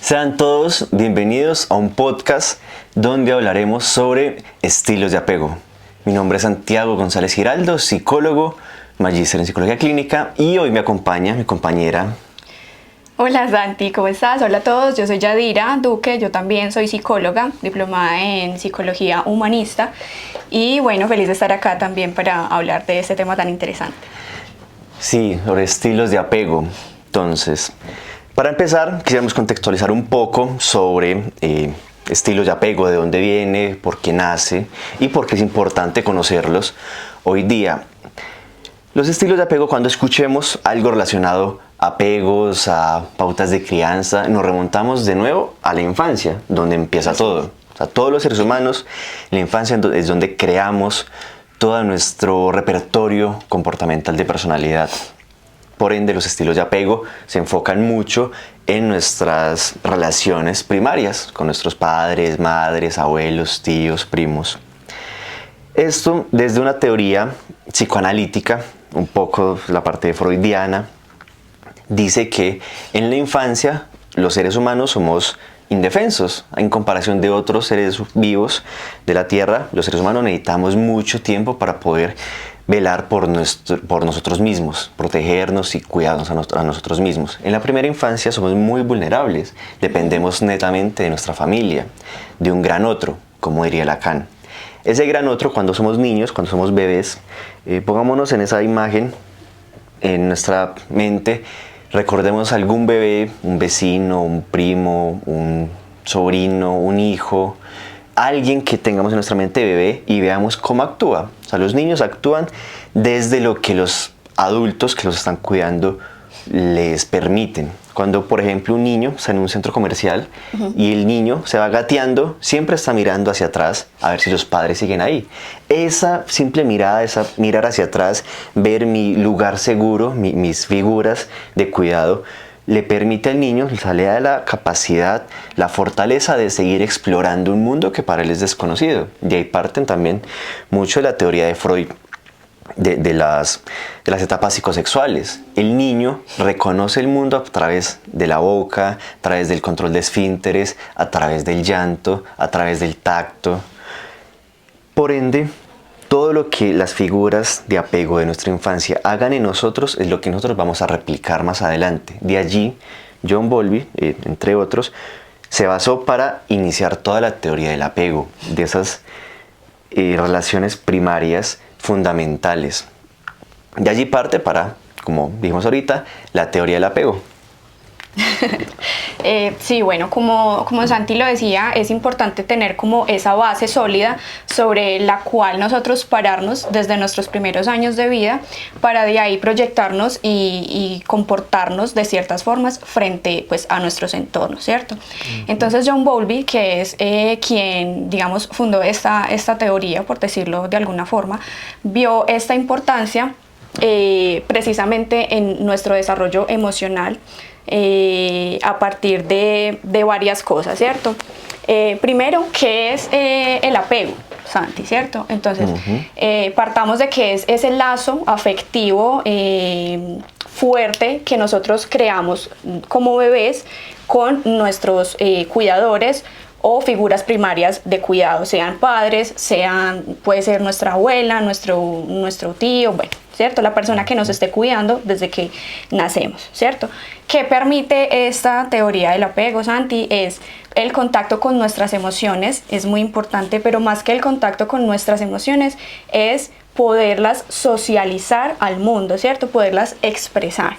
Sean todos bienvenidos a un podcast donde hablaremos sobre estilos de apego. Mi nombre es Santiago González Giraldo, psicólogo, magíster en psicología clínica, y hoy me acompaña mi compañera. Hola Santi, ¿cómo estás? Hola a todos, yo soy Yadira Duque, yo también soy psicóloga, diplomada en psicología humanista y bueno, feliz de estar acá también para hablar de este tema tan interesante. Sí, sobre estilos de apego. Entonces, para empezar, quisiéramos contextualizar un poco sobre estilos de apego, de dónde viene, por qué nace y por qué es importante conocerlos hoy día. Los estilos de apego, cuando escuchemos algo relacionado a apegos, a pautas de crianza, nos remontamos de nuevo a la infancia, donde empieza todo. O sea, todos los seres humanos, la infancia es donde creamos todo nuestro repertorio comportamental de personalidad. Por ende, los estilos de apego se enfocan mucho en nuestras relaciones primarias, con nuestros padres, madres, abuelos, tíos, primos. Esto desde una teoría psicoanalítica, un poco la parte freudiana, dice que en la infancia los seres humanos somos indefensos en comparación de otros seres vivos de la Tierra. Los seres humanos necesitamos mucho tiempo para poder velar por nosotros mismos, protegernos y cuidarnos a nosotros mismos. En la primera infancia somos muy vulnerables, dependemos netamente de nuestra familia, de un gran otro, como diría Lacan. Ese gran otro, cuando somos niños, cuando somos bebés, pongámonos en esa imagen, en nuestra mente, recordemos algún bebé, un vecino, un primo, un sobrino, un hijo, alguien que tengamos en nuestra mente bebé y veamos cómo actúa. O sea, los niños actúan desde lo que los adultos que los están cuidando les permiten. Cuando, por ejemplo, un niño está en un centro comercial y el niño se va gateando, siempre está mirando hacia atrás a ver si los padres siguen ahí. Esa simple mirada, esa mirar hacia atrás, ver mi lugar seguro, mis figuras de cuidado, le permite al niño, le da la capacidad, la fortaleza de seguir explorando un mundo que para él es desconocido. De ahí parten también mucho de la teoría de Freud, de las etapas psicosexuales. El niño reconoce el mundo a través de la boca, a través del control de esfínteres, a través del llanto, a través del tacto. Por ende, todo lo que las figuras de apego de nuestra infancia hagan en nosotros es lo que nosotros vamos a replicar más adelante. De allí, John Bowlby, entre otros, se basó para iniciar toda la teoría del apego, de esas relaciones primarias fundamentales. De allí parte para, como dijimos ahorita, la teoría del apego. Sí, bueno, como Santi lo decía, es importante tener como esa base sólida sobre la cual nosotros pararnos desde nuestros primeros años de vida para de ahí proyectarnos y comportarnos de ciertas formas frente pues a nuestros entornos, ¿cierto? Entonces John Bowlby, que es quien, digamos, fundó esta teoría, por decirlo de alguna forma, vio esta importancia precisamente en nuestro desarrollo emocional, a partir de varias cosas, ¿cierto? Primero, ¿qué es el apego, Santi, cierto? Entonces, partamos de que es ese lazo afectivo fuerte que nosotros creamos como bebés con nuestros cuidadores o figuras primarias de cuidado, sean padres, puede ser nuestra abuela, nuestro tío, bueno, ¿cierto? La persona que nos esté cuidando desde que nacemos, ¿cierto? ¿Qué permite esta teoría del apego, Santi? Es el contacto con nuestras emociones, es muy importante, pero más que el contacto con nuestras emociones es poderlas socializar al mundo, ¿cierto? Poderlas expresar.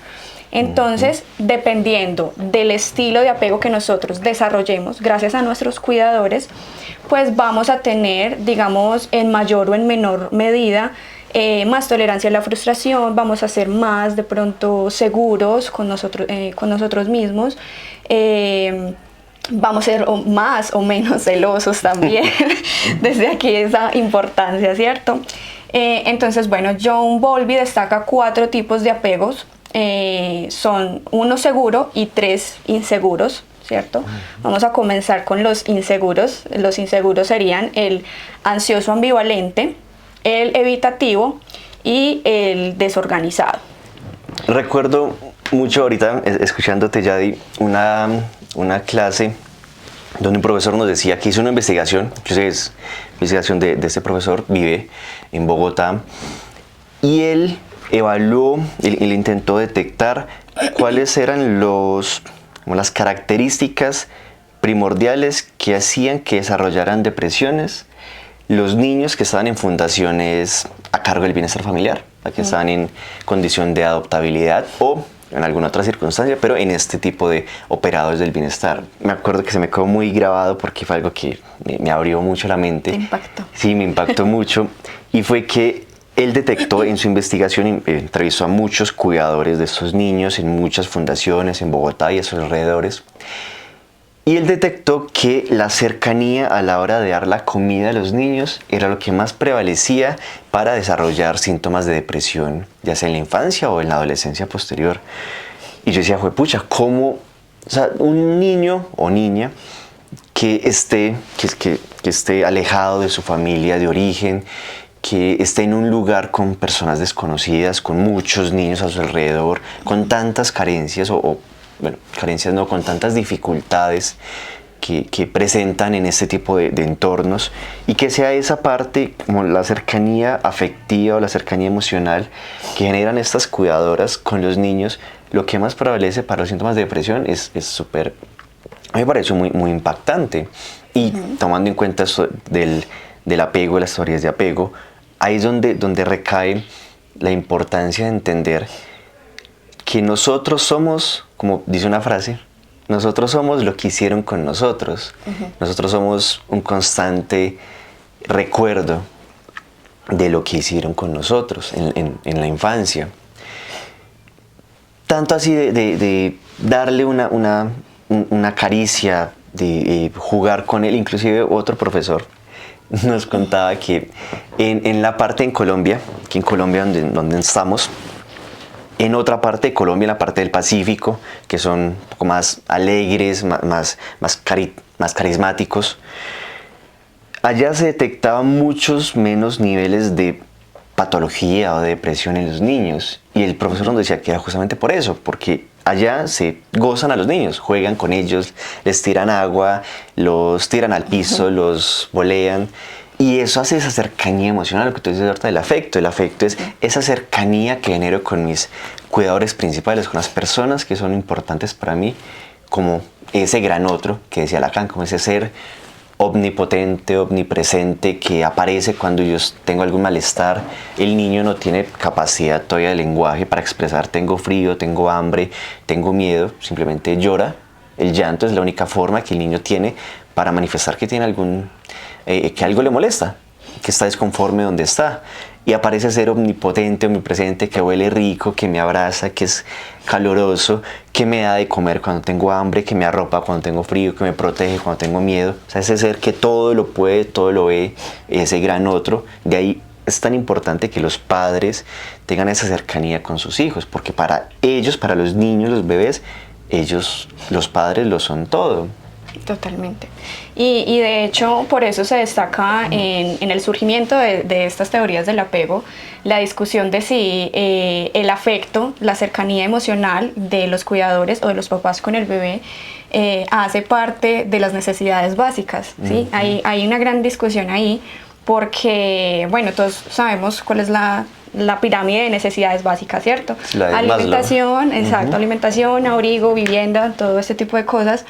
Entonces, dependiendo del estilo de apego que nosotros desarrollemos gracias a nuestros cuidadores, pues vamos a tener, digamos, en mayor o en menor medida, más tolerancia a la frustración, vamos a ser más de pronto seguros con nosotros mismos, vamos a ser más o menos celosos también, desde aquí esa importancia, ¿cierto? Entonces, bueno, John Bowlby destaca 4 tipos de apegos. Son 1 seguro y 3 inseguros, ¿cierto? Vamos a comenzar con los inseguros. Los inseguros serían el ansioso ambivalente, el evitativo y el desorganizado. Recuerdo mucho ahorita, escuchándote, Yadi, una una clase donde un profesor nos decía que hizo una investigación, que es investigación de este profesor, vive en Bogotá, y él evaluó, él intentó detectar cuáles eran las características primordiales que hacían que desarrollaran depresiones los niños que estaban en fundaciones a cargo del bienestar familiar, que estaban en condición de adoptabilidad o en alguna otra circunstancia, pero en este tipo de operadores del bienestar. Me acuerdo que se me quedó muy grabado porque fue algo que me abrió mucho la mente. ¿Te impactó? Sí, me impactó mucho. Y fue que él detectó en su investigación, entrevistó a muchos cuidadores de estos niños en muchas fundaciones en Bogotá y a sus alrededores. Y él detectó que la cercanía a la hora de dar la comida a los niños era lo que más prevalecía para desarrollar síntomas de depresión, ya sea en la infancia o en la adolescencia posterior. Y yo decía, juepucha, ¿cómo? O sea, un niño o niña que esté alejado de su familia de origen, que esté en un lugar con personas desconocidas, con muchos niños a su alrededor, con tantas carencias bueno, carencias no, con tantas dificultades que presentan en este tipo de entornos, y que sea esa parte, como la cercanía afectiva o la cercanía emocional que generan estas cuidadoras con los niños, lo que más prevalece para los síntomas de depresión es súper, a mí me pareció muy impactante. Y tomando en cuenta esto del apego, de las teorías de apego, ahí es donde recae la importancia de entender que nosotros somos, como dice una frase, nosotros somos lo que hicieron con nosotros. Nosotros somos un constante recuerdo de lo que hicieron con nosotros en la infancia. Tanto así de darle una caricia, de jugar con él. Inclusive otro profesor nos contaba que en la parte en Colombia, que en Colombia donde estamos, en otra parte de Colombia, en la parte del Pacífico, que son un poco más alegres, más carismáticos, allá se detectaban muchos menos niveles de patología o de depresión en los niños. Y el profesor nos decía que era justamente por eso, porque allá se gozan a los niños, juegan con ellos, les tiran agua, los tiran al piso, los volean. Y eso hace esa cercanía emocional, lo que tú dices ahorita del afecto. El afecto es esa cercanía que genero con mis cuidadores principales, con las personas que son importantes para mí, como ese gran otro que decía Lacan, como ese ser omnipotente, omnipresente, que aparece cuando yo tengo algún malestar. El niño no tiene capacidad todavía de lenguaje para expresar tengo frío, tengo hambre, tengo miedo, simplemente llora. El llanto es la única forma que el niño tiene para manifestar que tiene que algo le molesta, que está desconforme donde está. Y aparece ser omnipotente, omnipresente, que huele rico, que me abraza, que es caloroso, que me da de comer cuando tengo hambre, que me arropa cuando tengo frío, que me protege cuando tengo miedo. O sea, ese ser que todo lo puede, todo lo ve, ese gran otro. De ahí es tan importante que los padres tengan esa cercanía con sus hijos, porque para ellos, para los niños, los bebés, ellos, los padres, lo son todo. Totalmente. Y de hecho, por eso se destaca en el surgimiento de estas teorías del apego la discusión de si el afecto, la cercanía emocional de los cuidadores o de los papás con el bebé hace parte de las necesidades básicas, ¿sí? Hay una gran discusión ahí porque, bueno, todos sabemos cuál es la pirámide de necesidades básicas, ¿cierto? Alimentación, exacto, alimentación, abrigo, vivienda, todo este tipo de cosas.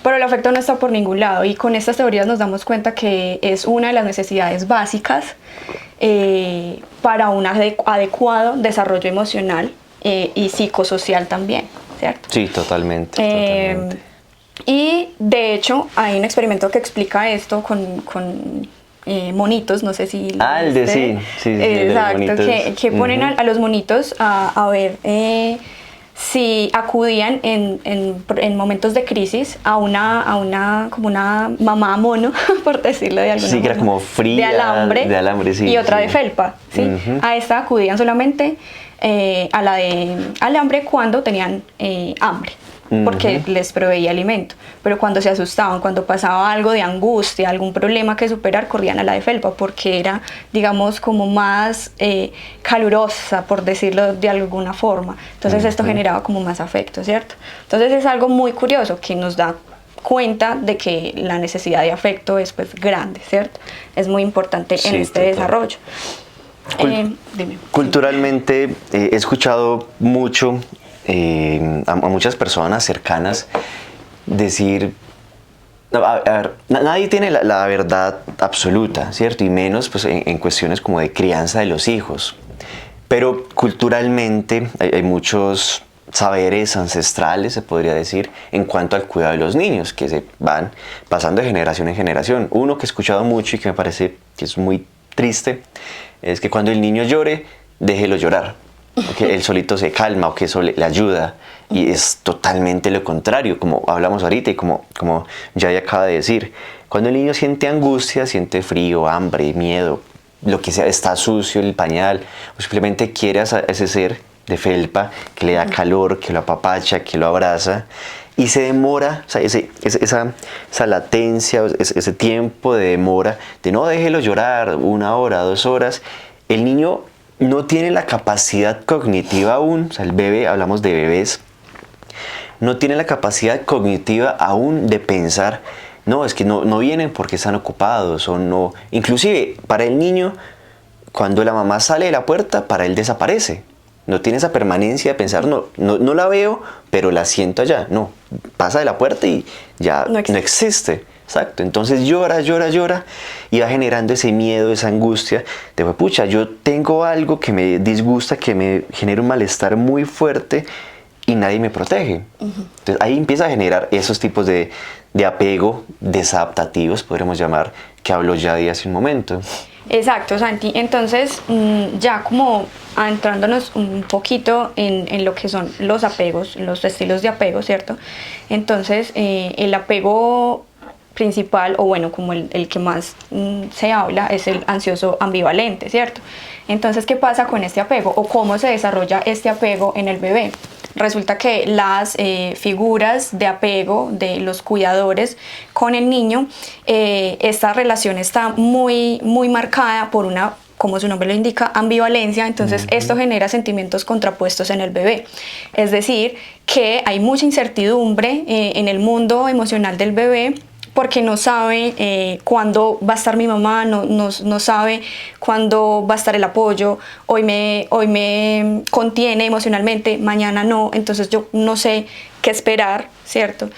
Pero el afecto no está por ningún lado, y con estas teorías nos damos cuenta que es una de las necesidades básicas para un adecuado desarrollo emocional y psicosocial también, ¿cierto? Sí, totalmente. Y de hecho hay un experimento que explica esto con monitos, no sé si... el de sí. Exacto, que ponen a los monitos a ver... si acudían en momentos de crisis a como una mamá mono, por decirlo de alguna forma. Sí, que era como fría, de alambre, sí, y otra de felpa, ¿sí? A esta acudían solamente a la de alambre cuando tenían hambre, porque les proveía alimento. Pero cuando se asustaban, cuando pasaba algo de angustia, algún problema que superar, corrían a la de felpa, porque era, digamos, como más calurosa, por decirlo de alguna forma. Entonces esto generaba como más afecto, ¿cierto? Entonces es algo muy curioso que nos da cuenta de que la necesidad de afecto es pues grande, ¿cierto? Es muy importante Sí, en este total. desarrollo. Dime. Culturalmente he escuchado mucho a muchas personas cercanas decir, no, a ver, nadie tiene la verdad absoluta, ¿cierto? Y menos pues, en cuestiones como de crianza de los hijos. Pero culturalmente hay muchos saberes ancestrales, se podría decir, en cuanto al cuidado de los niños, que se van pasando de generación en generación. Uno que he escuchado mucho y que me parece que es muy triste, es que cuando el niño llore, déjelo llorar, que él solito se calma o que eso le ayuda. Y es totalmente lo contrario, como hablamos ahorita y como Jay acaba de decir. Cuando el niño siente angustia, siente frío, hambre, miedo, lo que sea, está sucio el pañal, o simplemente quiere a ese ser de felpa que le da calor, que lo apapacha, que lo abraza, y se demora, o sea, esa latencia, ese tiempo de demora, de no déjelo llorar 1 hora, 2 horas, el niño no tiene la capacidad cognitiva aún, o sea, el bebé, hablamos de bebés, no tiene la capacidad cognitiva aún de pensar, no, es que no vienen porque están ocupados, o no. Inclusive, para el niño, cuando la mamá sale de la puerta, para él desaparece. No tiene esa permanencia de pensar, no la veo, pero la siento allá. No, pasa de la puerta y ya no existe. Exacto, entonces llora y va generando ese miedo, esa angustia de, pucha, yo tengo algo que me disgusta, que me genera un malestar muy fuerte y nadie me protege. Entonces ahí empieza a generar esos tipos de apego desadaptativos, podríamos llamar, que habló ya de hace un momento. Exacto, Santi. Entonces, ya como adentrándonos un poquito en lo que son los apegos, los estilos de apego, ¿cierto? Entonces, el apego principal, o bueno, como el que más se habla, es el ansioso ambivalente, ¿cierto? Entonces, ¿qué pasa con este apego? ¿O cómo se desarrolla este apego en el bebé? Resulta que las figuras de apego de los cuidadores con el niño, esta relación está muy marcada por una, como su nombre lo indica, ambivalencia. Entonces esto genera sentimientos contrapuestos en el bebé. Es decir, que hay mucha incertidumbre en el mundo emocional del bebé, porque no sabe cuándo va a estar mi mamá, no sabe cuándo va a estar el apoyo, hoy me contiene emocionalmente, mañana no, entonces yo no sé qué esperar, ¿cierto?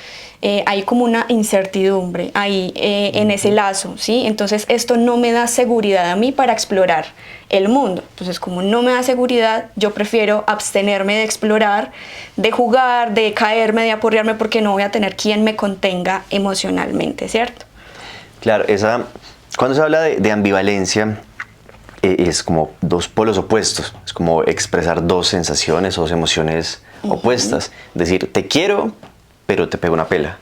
Hay como una incertidumbre ahí en ese lazo, ¿sí? Entonces esto no me da seguridad a mí para explorar el mundo. Entonces, como no me da seguridad, yo prefiero abstenerme de explorar, de jugar, de caerme, de aporrearme, porque no voy a tener quien me contenga emocionalmente, ¿cierto? Claro, cuando se habla de ambivalencia, es como dos polos opuestos, es como expresar dos sensaciones o dos emociones opuestas. Es decir, te quiero, pero te pego una pela.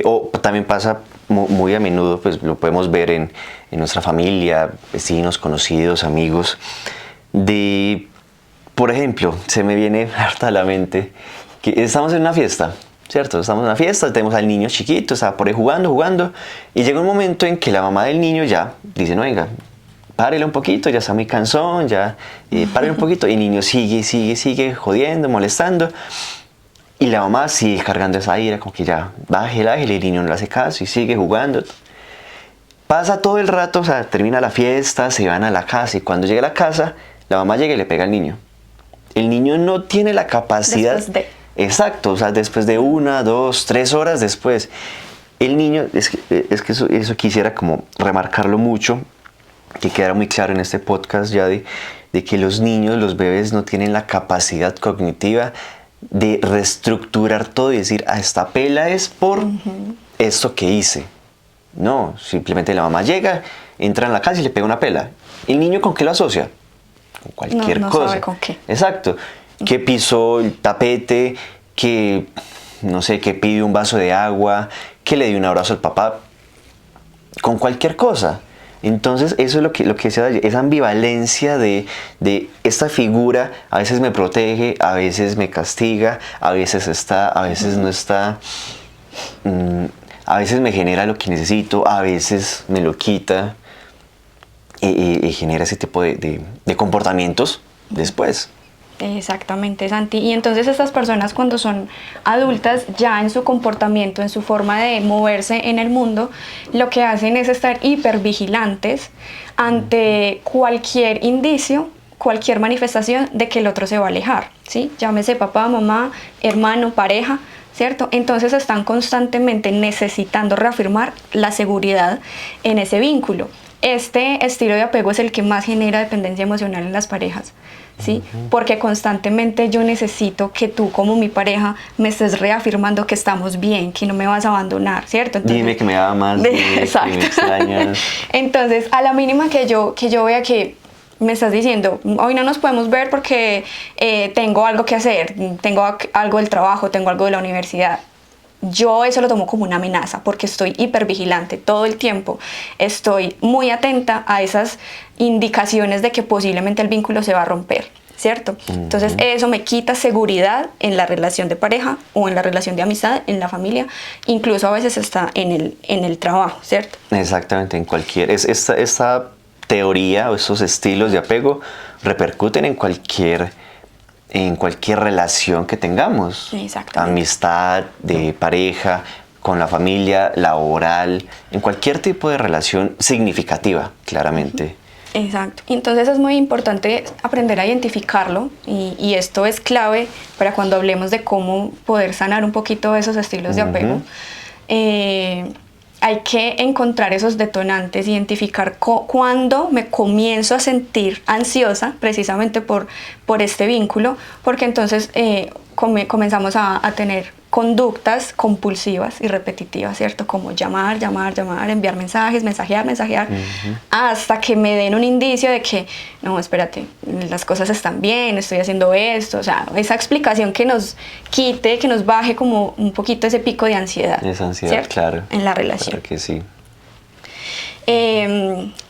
O también pasa muy a menudo, pues lo podemos ver en nuestra familia, vecinos, conocidos, amigos, por ejemplo, se me viene harta a la mente que estamos en una fiesta, ¿cierto? Estamos en una fiesta, tenemos al niño chiquito, está por ahí jugando, y llega un momento en que la mamá del niño ya dice, no, venga, párele un poquito, ya está muy cansón, ya párele un poquito, y el niño sigue jodiendo, molestando. Y la mamá sigue cargando esa ira, como que ya, bájela, y el niño no le hace caso y sigue jugando. Pasa todo el rato, o sea, termina la fiesta, se van a la casa, y cuando llega a la casa, la mamá llega y le pega al niño. El niño no tiene la capacidad... Después de... Exacto, o sea, después de 1, 2, 3 horas después. El niño, es que eso quisiera como remarcarlo mucho, que quedara muy claro en este podcast ya de que los niños, los bebés no tienen la capacidad cognitiva de reestructurar todo y decir, esta pela es por esto que hice. No, simplemente la mamá llega, entra en la casa y le pega una pela. ¿El niño con qué lo asocia? Con cualquier cosa. No sabe con qué. Exacto. Que pisó el tapete, que, no sé, que pide un vaso de agua, que le dio un abrazo al papá. Con cualquier cosa. Entonces eso es lo que se da, esa ambivalencia de esta figura, a veces me protege, a veces me castiga, a veces está, a veces no está, a veces me genera lo que necesito, a veces me lo quita, y genera ese tipo de comportamientos después. Exactamente, Santi. Y entonces estas personas cuando son adultas, ya en su comportamiento, en su forma de moverse en el mundo, lo que hacen es estar hipervigilantes ante cualquier indicio, cualquier manifestación de que el otro se va a alejar, ¿sí? Llámese papá, mamá, hermano, pareja, ¿cierto? Entonces están constantemente necesitando reafirmar la seguridad en ese vínculo. Este estilo de apego es el que más genera dependencia emocional en las parejas, ¿sí? Porque constantemente yo necesito que tú como mi pareja me estés reafirmando que estamos bien, que no me vas a abandonar, ¿cierto? Entonces, dime que me amas, dime exacto. que me extrañas. Entonces, a la mínima que yo vea que me estás diciendo, hoy no nos podemos ver porque tengo algo que hacer, tengo algo del trabajo, tengo algo de la universidad. Yo eso lo tomo como una amenaza porque estoy hipervigilante todo el tiempo. Estoy muy atenta a esas indicaciones de que posiblemente el vínculo se va a romper, ¿cierto? Entonces eso me quita seguridad en la relación de pareja o en la relación de amistad, en la familia, incluso a veces está en el trabajo, ¿cierto? Exactamente, en cualquier... Esta teoría o esos estilos de apego repercuten en cualquier relación que tengamos. Amistad, de pareja, con la familia, laboral, en cualquier tipo de relación significativa, claramente. Exacto. Entonces es muy importante aprender a identificarlo y esto es clave para cuando hablemos de cómo poder sanar un poquito esos estilos de apego. Hay que encontrar esos detonantes, identificar cuándo me comienzo a sentir ansiosa precisamente por este vínculo, porque entonces comenzamos a tener conductas compulsivas y repetitivas, ¿cierto? Como llamar, enviar mensajes, mensajear, hasta que me den un indicio de que, no, espérate, las cosas están bien, estoy haciendo esto, o sea, esa explicación que nos quite, que nos baje como un poquito ese pico de ansiedad. Esa ansiedad, ¿cierto? claro. En la relación. Claro que sí.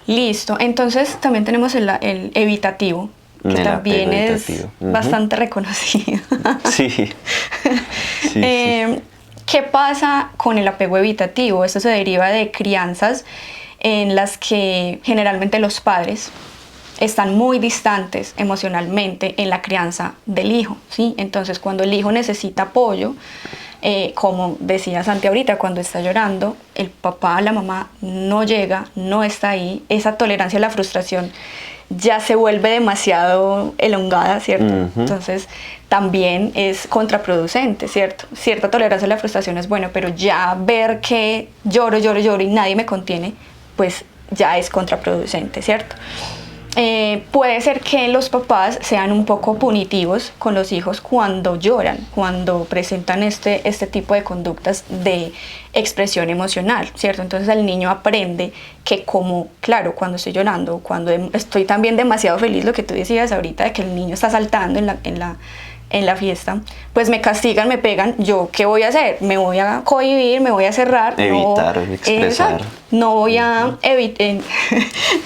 Listo, entonces también tenemos el evitativo, que también es bastante reconocido. Sí. ¿Qué pasa con el apego evitativo? Esto se deriva de crianzas en las que generalmente los padres están muy distantes emocionalmente en la crianza del hijo, ¿sí? Entonces, cuando el hijo necesita apoyo, como decía Santi ahorita, cuando está llorando, el papá, la mamá no llega, no está ahí, esa tolerancia a la frustración ya se vuelve demasiado elongada, ¿cierto? Entonces también es contraproducente, ¿cierto? Cierta tolerancia a la frustración es bueno, pero ya ver que lloro y nadie me contiene, pues ya es contraproducente, ¿cierto? Puede ser que los papás sean un poco punitivos con los hijos cuando lloran, cuando presentan este tipo de conductas de expresión emocional, ¿cierto? Entonces el niño aprende que como, claro, cuando estoy llorando, cuando estoy también demasiado feliz, lo que tú decías ahorita, de que el niño está saltando en la fiesta, pues me castigan, me pegan, ¿yo qué voy a hacer? Me voy a cohibir, me voy a cerrar. Evitar, expresar. No voy a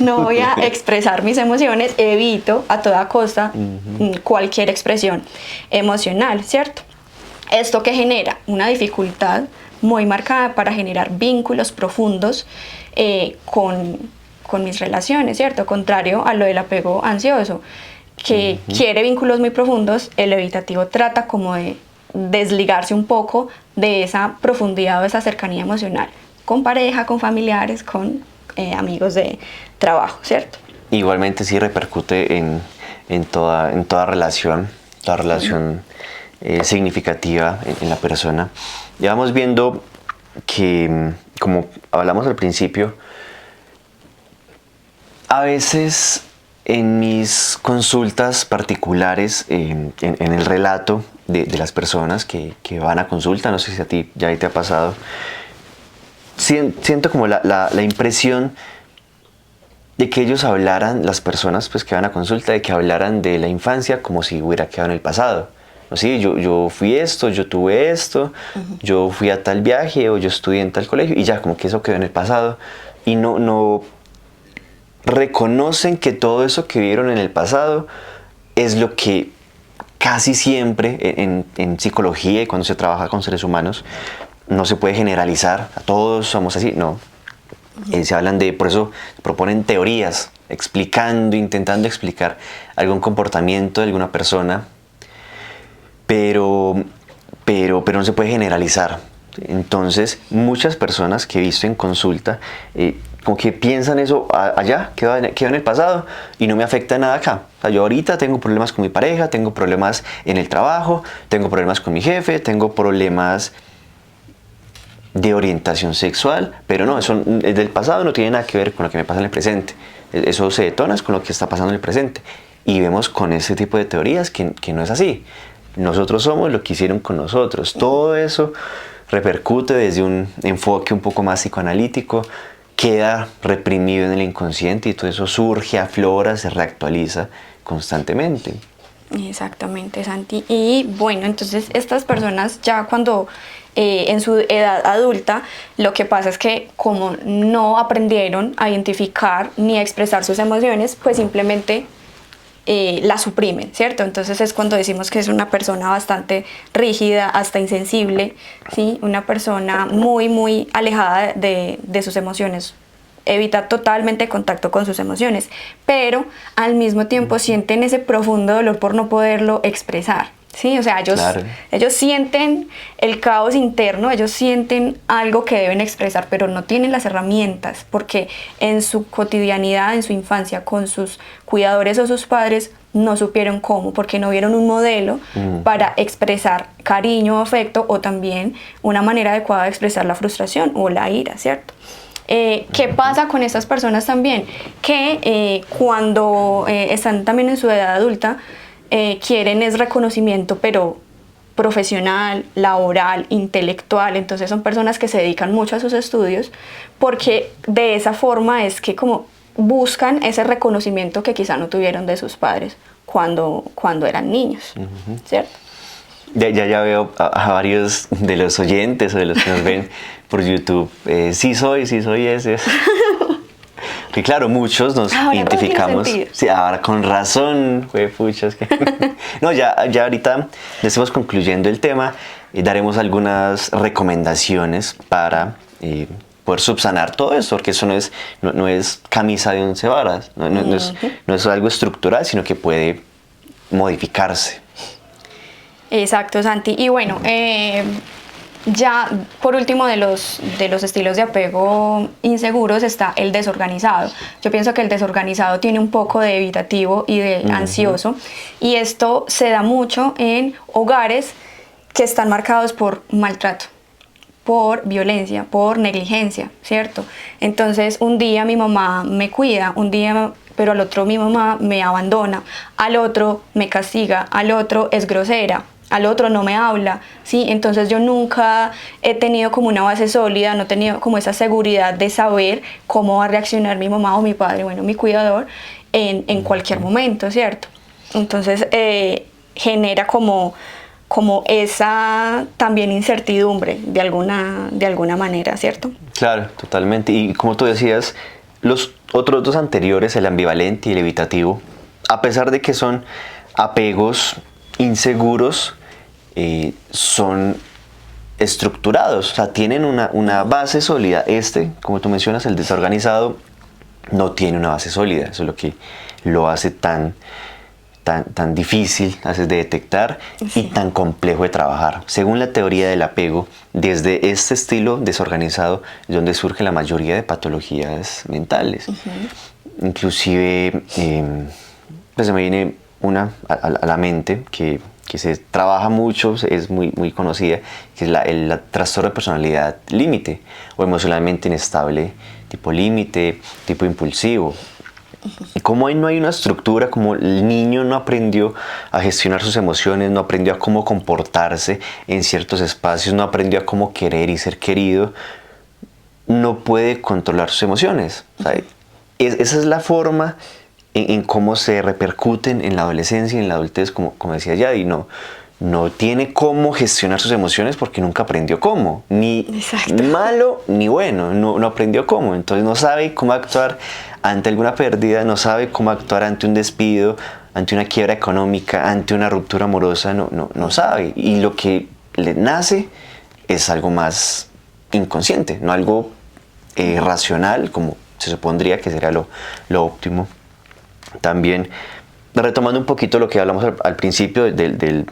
no voy a expresar mis emociones, evito a toda costa cualquier expresión emocional, ¿cierto? Esto que genera una dificultad muy marcada para generar vínculos profundos con mis relaciones, ¿cierto? Contrario a lo del apego ansioso, que quiere vínculos muy profundos, el evitativo trata como de desligarse un poco de esa profundidad o esa cercanía emocional con pareja, con familiares, con amigos de trabajo, ¿cierto? Igualmente sí repercute en toda relación significativa en la persona. Ya vamos viendo que, como hablamos al principio, a veces en mis consultas particulares, en el relato de las personas que van a consulta, no sé si a ti ya te ha pasado, siento como la impresión de que ellos hablaran, las personas pues, que van a consulta, de que hablaran de la infancia como si hubiera quedado en el pasado. ¿No? Sí, yo fui esto, yo tuve esto, yo fui a tal viaje o yo estudié en tal colegio y ya como que eso quedó en el pasado y no reconocen que todo eso que vieron en el pasado es lo que casi siempre en psicología y cuando se trabaja con seres humanos no se puede generalizar, a todos somos así, no. Se hablan por eso proponen teorías explicando, intentando explicar algún comportamiento de alguna persona, pero no se puede generalizar. Entonces, muchas personas que he visto en consulta, como que piensan eso allá, quedó en el pasado y no me afecta nada acá. O sea, yo ahorita tengo problemas con mi pareja, tengo problemas en el trabajo, tengo problemas con mi jefe, tengo problemas de orientación sexual, pero no, eso del pasado no tiene nada que ver con lo que me pasa en el presente. Eso se detona con lo que está pasando en el presente. Y vemos con ese tipo de teorías que no es así. Nosotros somos lo que hicieron con nosotros. Todo eso repercute desde un enfoque un poco más psicoanalítico, queda reprimido en el inconsciente y todo eso surge, aflora, se reactualiza constantemente. Exactamente, Santi. Y bueno, entonces estas personas ya cuando en su edad adulta, lo que pasa es que como no aprendieron a identificar ni a expresar sus emociones, pues simplemente la suprimen, ¿cierto? Entonces es cuando decimos que es una persona bastante rígida, hasta insensible, ¿sí? Una persona muy alejada de sus emociones, evita totalmente contacto con sus emociones, pero al mismo tiempo sienten ese profundo dolor por no poderlo expresar, ¿sí? O sea, ellos sienten el caos interno, ellos sienten algo que deben expresar, pero no tienen las herramientas, porque en su cotidianidad, en su infancia, con sus cuidadores o sus padres, no supieron cómo, porque no vieron un modelo para expresar cariño o afecto, o también una manera adecuada de expresar la frustración o la ira, ¿cierto? ¿Qué pasa con estas personas también? Que cuando están también en su edad adulta, quieren es reconocimiento, pero profesional, laboral, intelectual. Entonces son personas que se dedican mucho a sus estudios, porque de esa forma es que como buscan ese reconocimiento que quizá no tuvieron de sus padres cuando eran niños, ¿cierto? Ya veo a varios de los oyentes o de los que nos ven por YouTube. Sí soy ese. Y claro, muchos nos identificamos. Sí, ahora con razón, puchas. No, ya ahorita estamos concluyendo el tema. Daremos algunas recomendaciones para poder subsanar todo eso, porque eso no es camisa de 11 varas, no es algo estructural, sino que puede modificarse. Exacto, Santi. Y bueno, ya por último de los estilos de apego inseguros está el desorganizado. Yo pienso que el desorganizado tiene un poco de evitativo y de ansioso, y esto se da mucho en hogares que están marcados por maltrato, por violencia, por negligencia, ¿cierto? Entonces un día mi mamá me cuida, pero al otro mi mamá me abandona, al otro me castiga, al otro es grosera, al otro no me habla, ¿sí? Entonces yo nunca he tenido como una base sólida, no he tenido como esa seguridad de saber cómo va a reaccionar mi mamá o mi padre, bueno, mi cuidador, en cualquier momento, ¿cierto? Entonces genera como esa también incertidumbre de alguna manera, ¿cierto? Claro, totalmente. Y como tú decías, los otros dos anteriores, el ambivalente y el evitativo, a pesar de que son apegos inseguros, son estructurados, o sea, tienen una base sólida. Como tú mencionas, el desorganizado no tiene una base sólida. Eso es lo que lo hace tan difícil de detectar y tan complejo de trabajar. Según la teoría del apego, desde este estilo desorganizado es donde surge la mayoría de patologías mentales. Inclusive, pues se me viene una a la mente que se trabaja mucho, es muy conocida, que es el trastorno de personalidad límite o emocionalmente inestable tipo límite, tipo impulsivo. Y como ahí no hay una estructura, como el niño no aprendió a gestionar sus emociones, no aprendió a cómo comportarse en ciertos espacios, no aprendió a cómo querer y ser querido, no puede controlar sus emociones. O sea, esa es la forma en cómo se repercuten en la adolescencia y en la adultez, como decía Yadi. No tiene cómo gestionar sus emociones porque nunca aprendió cómo, ni malo ni bueno, no aprendió cómo. Entonces no sabe cómo actuar ante alguna pérdida, no sabe cómo actuar ante un despido, ante una quiebra económica, ante una ruptura amorosa, no sabe. Y lo que le nace es algo más inconsciente, no algo racional, como se supondría que sería lo óptimo. También, retomando un poquito lo que hablamos al principio del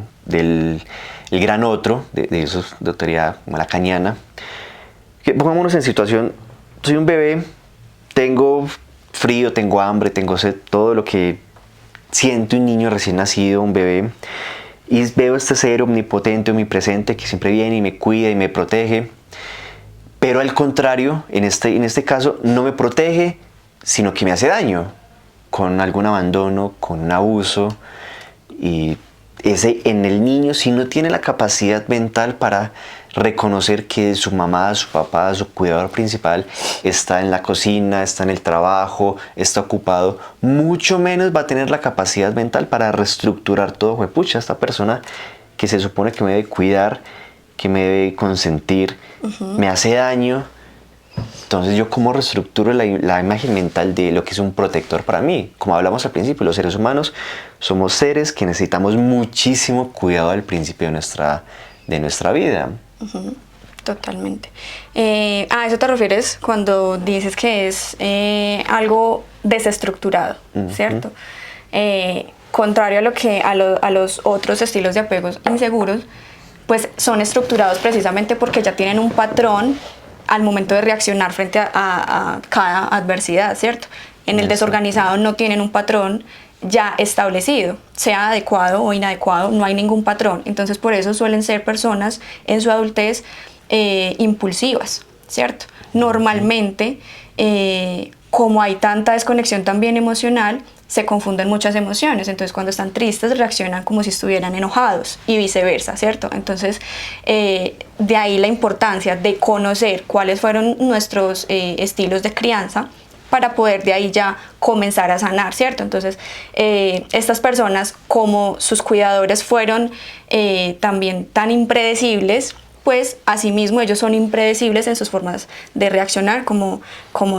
el gran otro, de esos de teoría lacaniana, que pongámonos en situación, soy un bebé, tengo frío, tengo hambre, tengo sed, todo lo que siente un niño recién nacido, un bebé, y veo este ser omnipotente, omnipresente, que siempre viene y me cuida y me protege, pero al contrario, en este caso, no me protege, sino que me hace daño, con algún abandono, con un abuso, y ese en el niño, si no tiene la capacidad mental para reconocer que su mamá, su papá, su cuidador principal está en la cocina, está en el trabajo, está ocupado, mucho menos va a tener la capacidad mental para reestructurar todo. Pucha, esta persona que se supone que me debe cuidar, que me debe consentir, me hace daño. Entonces, ¿yo cómo reestructuro la imagen mental de lo que es un protector para mí? Como hablamos al principio, los seres humanos somos seres que necesitamos muchísimo cuidado al principio de nuestra vida. Totalmente. ¿A eso te refieres cuando dices que es algo desestructurado, cierto? Contrario a lo que a los otros estilos de apegos inseguros, pues son estructurados precisamente porque ya tienen un patrón al momento de reaccionar frente a cada adversidad, ¿cierto? En el desorganizado no tienen un patrón ya establecido, sea adecuado o inadecuado, no hay ningún patrón. Entonces, por eso suelen ser personas en su adultez impulsivas, ¿cierto? Normalmente, como hay tanta desconexión también emocional, se confunden muchas emociones. Entonces, cuando están tristes, reaccionan como si estuvieran enojados y viceversa, ¿cierto? Entonces, de ahí la importancia de conocer cuáles fueron nuestros estilos de crianza para poder de ahí ya comenzar a sanar, ¿cierto? Entonces, estas personas, como sus cuidadores fueron también tan impredecibles, pues asimismo ellos son impredecibles en sus formas de reaccionar, como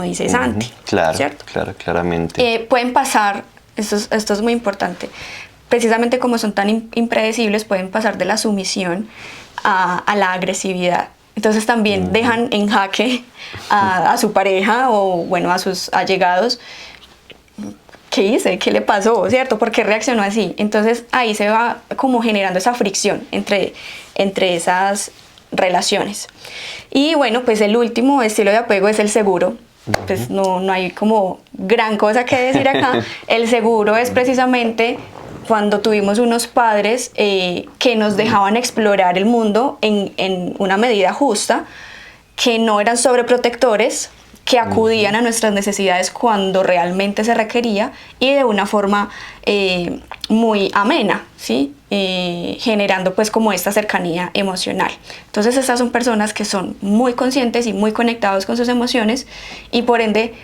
dice Santi. Claro, ¿cierto? claro, claramente. Pueden pasar, esto es muy importante, precisamente como son tan impredecibles, pueden pasar de la sumisión a la agresividad. Entonces también dejan en jaque a su pareja o bueno, a sus allegados. ¿Qué hice? ¿Qué le pasó? ¿Cierto? ¿Por qué reaccionó así? Entonces ahí se va como generando esa fricción entre esas relaciones. Y bueno, pues el último estilo de apego es el seguro. Pues no hay como gran cosa que decir acá. El seguro es precisamente cuando tuvimos unos padres que nos dejaban explorar el mundo en una medida justa, que no eran sobreprotectores, que acudían a nuestras necesidades cuando realmente se requería y de una forma muy amena, ¿sí? Generando pues como esta cercanía emocional. Entonces estas son personas que son muy conscientes y muy conectados con sus emociones y por ende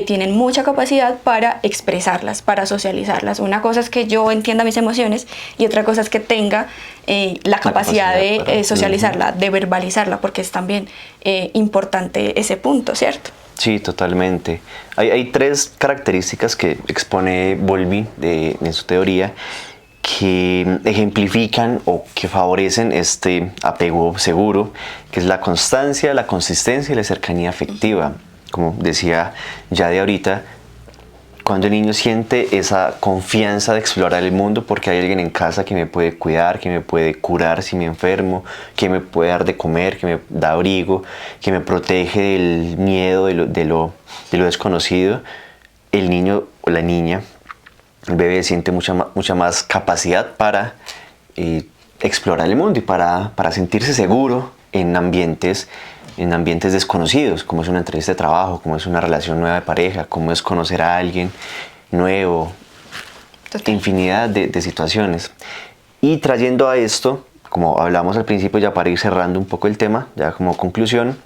tienen mucha capacidad para expresarlas, para socializarlas. Una cosa es que yo entienda mis emociones y otra cosa es que tenga la capacidad de socializarla, de verbalizarla, porque es también importante ese punto, ¿cierto? Sí, totalmente. Hay tres características que expone Bowlby en su teoría que ejemplifican o que favorecen este apego seguro, que es la constancia, la consistencia y la cercanía afectiva. Como decía ya de ahorita, cuando el niño siente esa confianza de explorar el mundo porque hay alguien en casa que me puede cuidar, que me puede curar si me enfermo, que me puede dar de comer, que me da abrigo, que me protege del miedo, de lo desconocido, el niño o la niña, el bebé siente mucha más capacidad para explorar el mundo y para sentirse seguro en ambientes desconocidos, como es una entrevista de trabajo, como es una relación nueva de pareja, como es conocer a alguien nuevo. Total. Infinidad de situaciones. Y trayendo a esto, como hablamos al principio, ya para ir cerrando un poco el tema, ya como conclusión,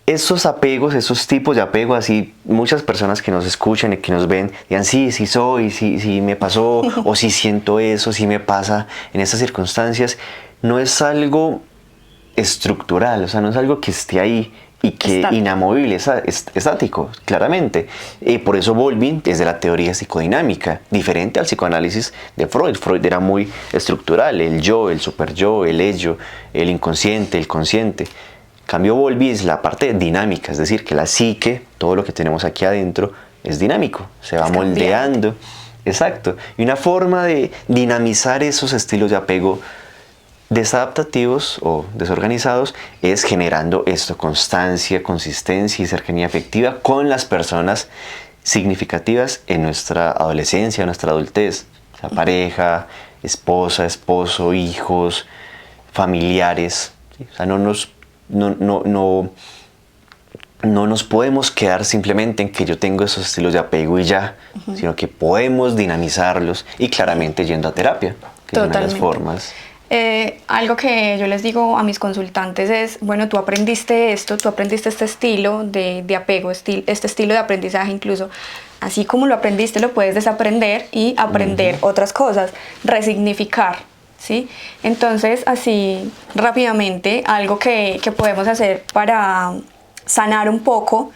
estos apegos, estos tipos de apego, así muchas personas que nos escuchan y que nos ven, digan, sí soy, sí me pasó, o sí siento eso, sí me pasa en estas circunstancias, no es algo estructural, o sea, no es algo que esté ahí y que inamovible, estático, claramente. Por eso Bowlby es de la teoría psicodinámica, diferente al psicoanálisis de Freud. Freud era muy estructural, el yo, el superyo, el ello, el inconsciente, el consciente. En cambio, Bowlby es la parte dinámica, es decir, que la psique, todo lo que tenemos aquí adentro, es dinámico, se va Es moldeando. Exacto. Y una forma de dinamizar esos estilos de apego desadaptativos o desorganizados es generando esto, constancia, consistencia y cercanía afectiva con las personas significativas en nuestra adolescencia, en nuestra adultez. O sea, pareja, esposa, esposo, hijos, familiares. ¿Sí? O sea, no nos podemos quedar simplemente en que yo tengo esos estilos de apego y ya, sino que podemos dinamizarlos y claramente yendo a terapia, que es una de las formas. Algo que yo les digo a mis consultantes es, bueno, tú aprendiste esto, tú aprendiste este estilo de apego, este estilo de aprendizaje incluso. Así como lo aprendiste, lo puedes desaprender y aprender otras cosas, resignificar, ¿sí? Entonces, así rápidamente, algo que podemos hacer para sanar un poco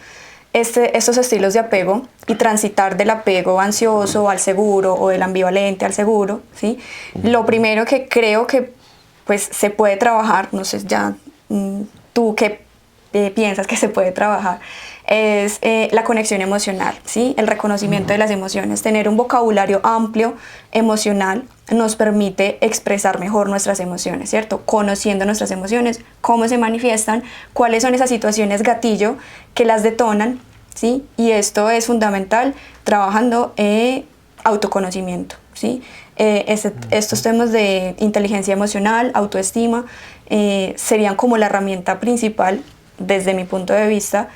estos estilos de apego y transitar del apego ansioso al seguro o del ambivalente al seguro, ¿sí? Lo primero que creo que pues se puede trabajar, no sé ya tú qué piensas que se puede trabajar, es la conexión emocional, ¿sí? El reconocimiento de las emociones. Tener un vocabulario amplio emocional nos permite expresar mejor nuestras emociones, ¿cierto? Conociendo nuestras emociones, cómo se manifiestan, cuáles son esas situaciones gatillo que las detonan, ¿sí? Y esto es fundamental trabajando autoconocimiento, ¿sí? Estos temas de inteligencia emocional, autoestima, serían como la herramienta principal, desde mi punto de vista,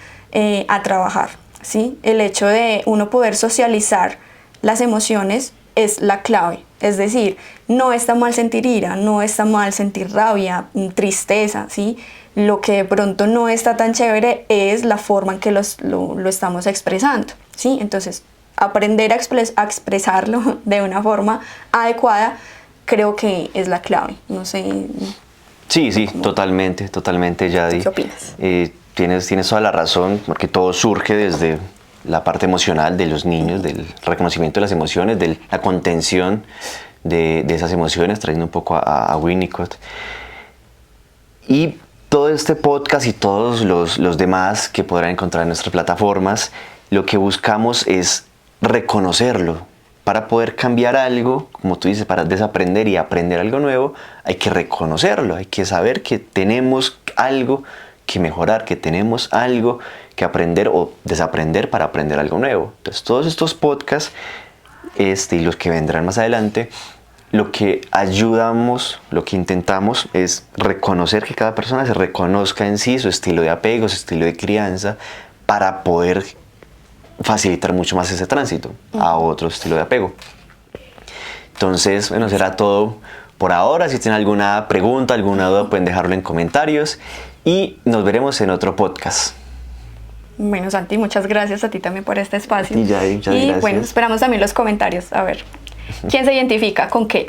a trabajar, ¿sí? El hecho de uno poder socializar las emociones es la clave. Es decir, no está mal sentir ira, no está mal sentir rabia, tristeza, ¿sí? Lo que de pronto no está tan chévere es la forma en que lo estamos expresando, ¿sí? Entonces, aprender a expresarlo de una forma adecuada creo que es la clave. No sé. Sí, totalmente, Yadi. ¿Qué opinas? Tienes toda la razón, porque todo surge desde la parte emocional de los niños, del reconocimiento de las emociones, de la contención de esas emociones, trayendo un poco a Winnicott. Y todo este podcast y todos los demás que podrán encontrar en nuestras plataformas, lo que buscamos es reconocerlo. Para poder cambiar algo, como tú dices, para desaprender y aprender algo nuevo, hay que reconocerlo, hay que saber que tenemos algo que mejorar, que tenemos algo que aprender o desaprender para aprender algo nuevo. Entonces, todos estos podcasts y los que vendrán más adelante, lo que ayudamos, lo que intentamos es reconocer que cada persona se reconozca en sí, su estilo de apego, su estilo de crianza, para poder facilitar mucho más ese tránsito a otro estilo de apego. Entonces, bueno, será todo por ahora. Si tienen alguna pregunta, alguna duda, pueden dejarlo en comentarios y nos veremos en otro podcast. Bueno, Santi, muchas gracias a ti también por este espacio. Y muchas gracias. Bueno, esperamos también los comentarios. A ver, ¿quién se identifica con qué?